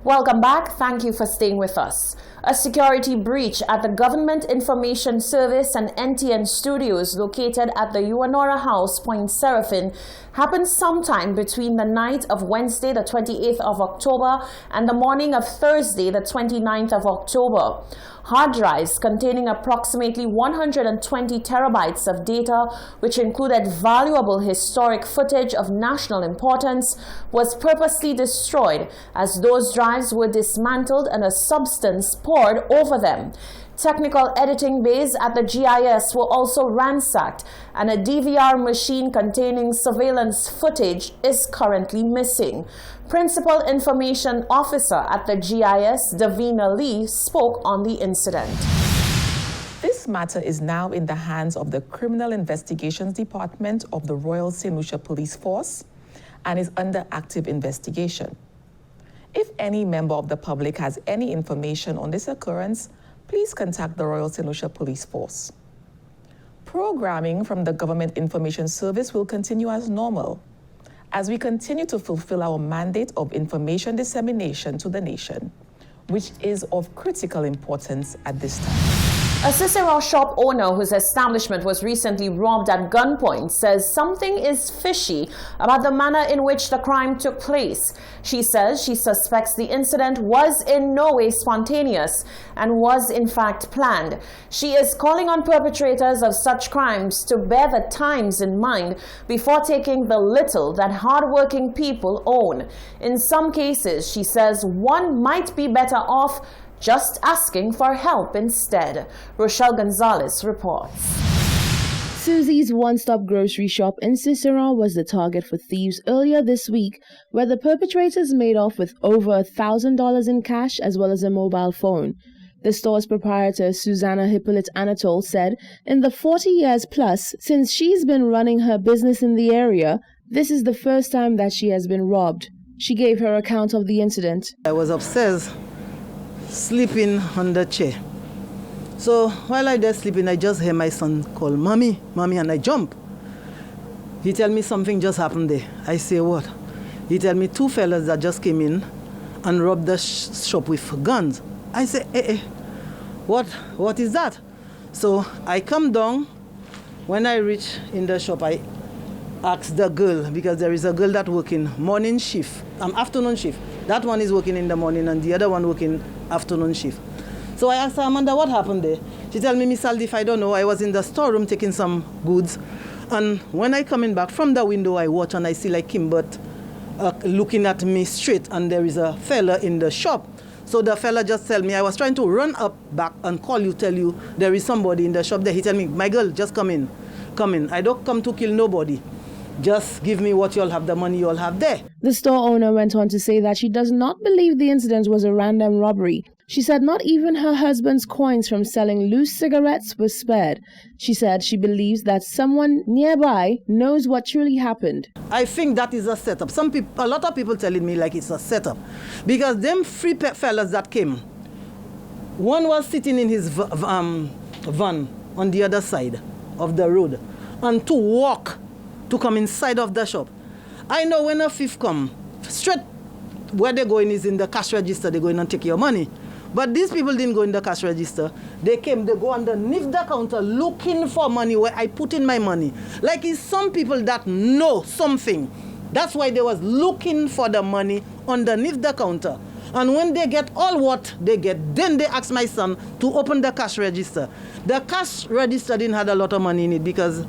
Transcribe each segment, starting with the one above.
Welcome back. Thank you for staying with us. A security breach at the Government Information Service and NTN studios located at the Uanora House, Point Seraphine, happened sometime between the night of Wednesday, the 28th of October, and the morning of Thursday, the 29th of October. Hard drives containing approximately 120 terabytes of data, which included valuable historic footage of national importance, was purposely destroyed as those drives were dismantled and a substance poured over them. Technical editing bays at the GIS were also ransacked, and a DVR machine containing surveillance footage is currently missing. Principal Information Officer at the GIS, Davina Lee, spoke on the incident. This matter is now in the hands of the Criminal Investigations Department of the Royal St. Lucia Police Force and is under active investigation. If any member of the public has any information on this occurrence, please contact the Royal St. Lucia Police Force. Programming from the Government Information Service will continue as normal as we continue to fulfill our mandate of information dissemination to the nation, which is of critical importance at this time. A Cicero shop owner whose establishment was recently robbed at gunpoint says something is fishy about the manner in which the crime took place. She says she suspects the incident was in no way spontaneous and was in fact planned. She is calling on perpetrators of such crimes to bear the times in mind before taking the little that hardworking people own. In some cases, she says one might be better off just asking for help instead. Rochelle Gonzalez reports. Susie's one-stop grocery shop in Cicero was the target for thieves earlier this week, where the perpetrators made off with over $1,000 in cash as well as a mobile phone. The store's proprietor, Susanna Hippolyte Anatole, said in the 40 years plus since she's been running her business in the area, this is the first time that she has been robbed. She gave her account of the incident. I was upstairs sleeping on the chair. So while I was sleeping, I just hear my son call, "Mommy, Mommy," and I jump. He tell me something just happened there. I say, "What?" He tell me 2 fellas that just came in and robbed the shop with guns. I say, what is that? So I come down. When I reach in the shop, I ask the girl, because there is a girl that working morning shift, afternoon shift. That one is working in the morning and the other one working afternoon shift. So I asked her, "Amanda, what happened there?" She tell me, "Miss Aldif, I don't know. I was in the storeroom taking some goods. And when I coming back from the window, I watch and I see like Kimbert looking at me straight, and there is a fella in the shop. So the fella just tell me, I was trying to run up back and call you, tell you there is somebody in the shop there. He tell me, "My girl, just come in. Come in. I don't come to kill nobody. Just give me what you'll have, the money you'll have there." The store owner went on to say that she does not believe the incident was a random robbery. She said not even her husband's coins from selling loose cigarettes were spared. She said she believes that someone nearby knows what truly happened. I think that is a setup. A lot of people telling me like it's a setup. Because them 3 fellas that came, one was sitting in his van on the other side of the road, and 2 walk to come inside of the shop. I know when a thief come, straight where they're going is in the cash register. They're going and take your money. But these people didn't go in the cash register. They go underneath the counter looking for money where I put in my money. Like it's some people that know something. That's why they was looking for the money underneath the counter. And when they get all what they get, then they ask my son to open the cash register. The cash register didn't have a lot of money in it, because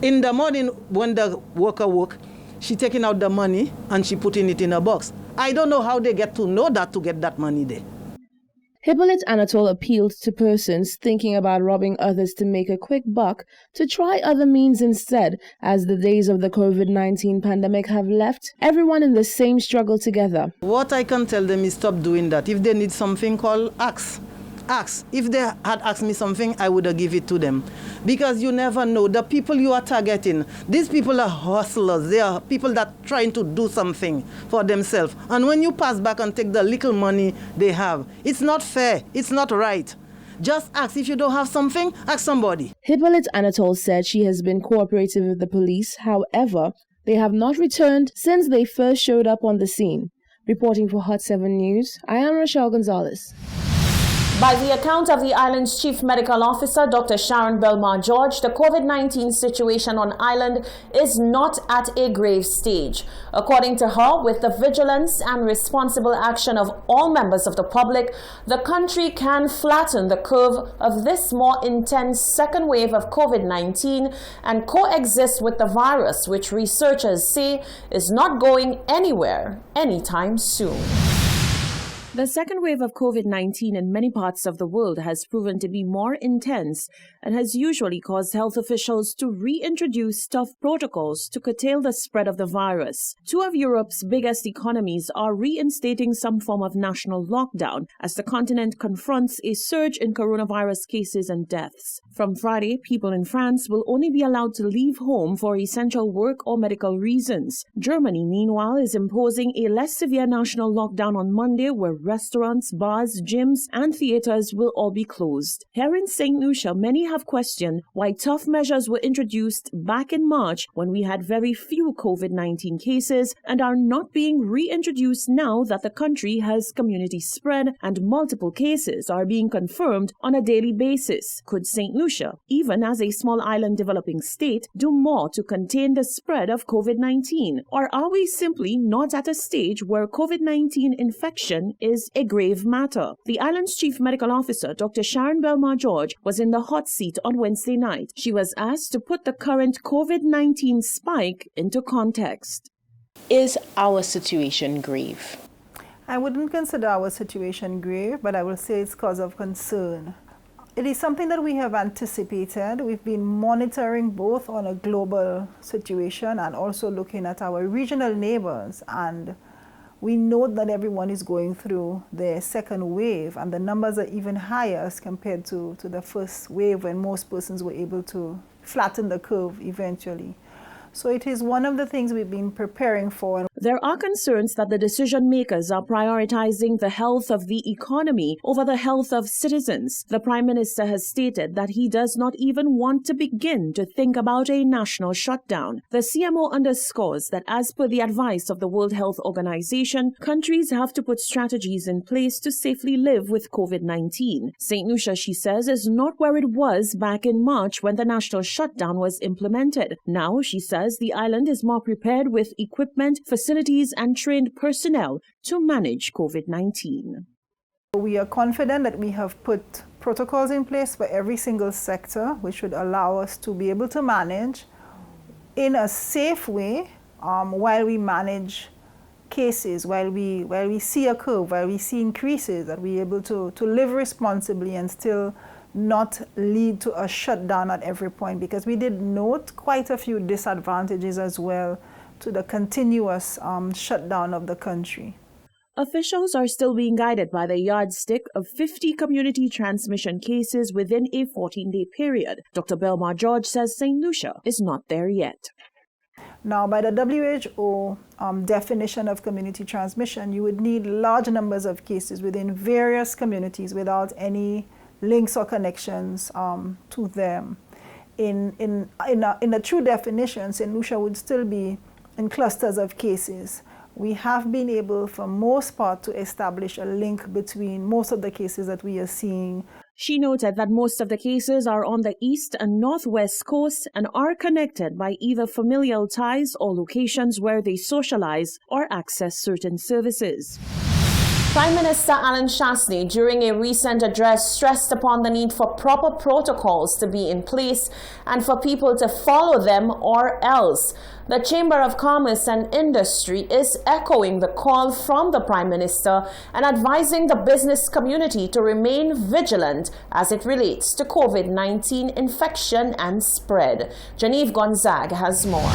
in the morning when the worker woke, she taking out the money and she putting it in a box. I don't know how they get to know that to get that money there. Hippolyte Anatole appealed to persons thinking about robbing others to make a quick buck to try other means instead, as the days of the COVID-19 pandemic have left everyone in the same struggle together. What I can tell them is stop doing that. If they need something, call, ask. If they had asked me something, I would have give it to them. Because you never know. The people you are targeting, these people are hustlers. They are people that are trying to do something for themselves. And when you pass back and take the little money they have, it's not fair. It's not right. Just ask. If you don't have something, ask somebody. Hippolyte Anatole said she has been cooperative with the police. However, they have not returned since they first showed up on the scene. Reporting for Hot 7 News, I am Rochelle Gonzalez. By the account of the island's chief medical officer, Dr. Sharon Belmar George, the COVID-19 situation on island is not at a grave stage. According to her, with the vigilance and responsible action of all members of the public, the country can flatten the curve of this more intense second wave of COVID-19 and coexist with the virus, which researchers say is not going anywhere anytime soon. The second wave of COVID-19 in many parts of the world has proven to be more intense and has usually caused health officials to reintroduce tough protocols to curtail the spread of the virus. Two of Europe's biggest economies are reinstating some form of national lockdown as the continent confronts a surge in coronavirus cases and deaths. From Friday, people in France will only be allowed to leave home for essential work or medical reasons. Germany, meanwhile, is imposing a less severe national lockdown on Monday, where restaurants, bars, gyms, and theaters will all be closed. Here in St. Lucia, many have questioned why tough measures were introduced back in March when we had very few COVID-19 cases and are not being reintroduced now that the country has community spread and multiple cases are being confirmed on a daily basis. Could St. Lucia, even as a small island developing state, do more to contain the spread of COVID-19? Or are we simply not at a stage where COVID-19 infection is a grave matter? The island's chief medical officer, Dr. Sharon Belmar George, was in the hot seat on Wednesday night. She was asked to put the current COVID-19 spike into context. Is our situation grave? I wouldn't consider our situation grave, but I will say it's cause of concern. It is something that we have anticipated. We've been monitoring both on a global situation and also looking at our regional neighbors, and we know that everyone is going through their second wave, and the numbers are even higher as compared to the first wave when most persons were able to flatten the curve eventually. So it is one of the things we've been preparing for. There are concerns that the decision makers are prioritizing the health of the economy over the health of citizens. The Prime Minister has stated that he does not even want to begin to think about a national shutdown. The CMO underscores that as per the advice of the World Health Organization, countries have to put strategies in place to safely live with COVID-19. St. Lucia, she says, is not where it was back in March when the national shutdown was implemented. Now, she says, the island is more prepared with equipment, facilities, and trained personnel to manage COVID-19. We are confident that we have put protocols in place for every single sector, which would allow us to be able to manage in a safe way while we manage cases, while we see a curve, while we see increases, that we're able to live responsibly and still not lead to a shutdown at every point, because we did note quite a few disadvantages as well to the continuous shutdown of the country. Officials are still being guided by the yardstick of 50 community transmission cases within a 14-day period. Dr. Belmar George says St. Lucia is not there yet. Now, by the WHO definition of community transmission, you would need large numbers of cases within various communities without any links or connections to them. In a true definition, St. Lucia would still be in clusters of cases. We have been able, for most part, to establish a link between most of the cases that we are seeing. She noted that most of the cases are on the east and northwest coast and are connected by either familial ties or locations where they socialize or access certain services. Prime Minister Alan Chastanet, during a recent address, stressed upon the need for proper protocols to be in place and for people to follow them or else. The Chamber of Commerce and Industry is echoing the call from the Prime Minister and advising the business community to remain vigilant as it relates to COVID-19 infection and spread. Genevieve Gonzague has more.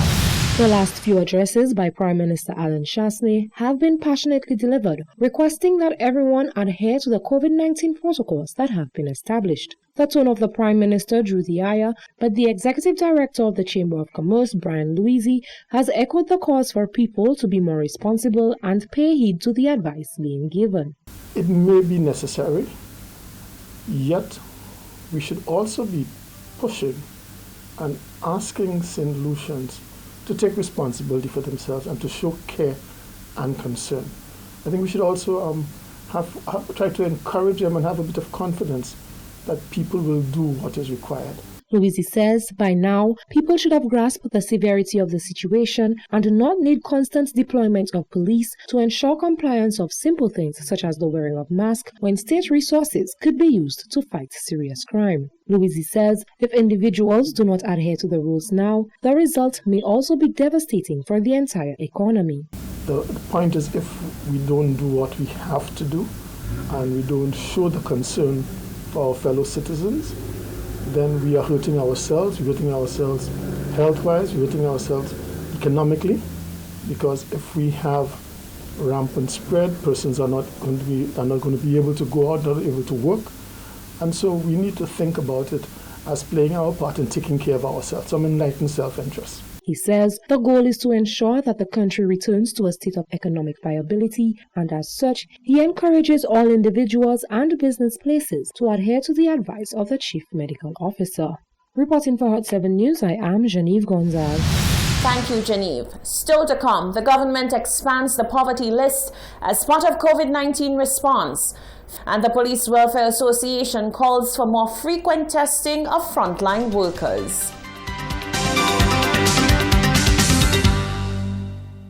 The last few addresses by Prime Minister Alan Chastanet have been passionately delivered, requesting that everyone adhere to the COVID-19 protocols that have been established. The tone of the Prime Minister drew the ire, but the Executive Director of the Chamber of Commerce, Brian Louisi, has echoed the calls for people to be more responsible and pay heed to the advice being given. It may be necessary, yet we should also be pushing and asking St. Lucians to take responsibility for themselves and to show care and concern. I think we should also try to encourage them and have a bit of confidence that people will do what is required. Louise says by now, people should have grasped the severity of the situation and do not need constant deployment of police to ensure compliance of simple things such as the wearing of masks when state resources could be used to fight serious crime. Louise says if individuals do not adhere to the rules now, the result may also be devastating for the entire economy. The point is, if we don't do what we have to do and we don't show the concern for our fellow citizens, then we are hurting ourselves. We're hurting ourselves health-wise, we're hurting ourselves economically, because if we have rampant spread, persons are not going to be able to go out, not able to work. And so we need to think about it as playing our part in taking care of ourselves, some enlightened self-interest. He says the goal is to ensure that the country returns to a state of economic viability, and as such, he encourages all individuals and business places to adhere to the advice of the Chief Medical Officer. Reporting for Hot 7 News, I am Genevieve Gonzalez. Thank you, Genevieve. Still to come, the government expands the poverty list as part of COVID-19 response, and the Police Welfare Association calls for more frequent testing of frontline workers.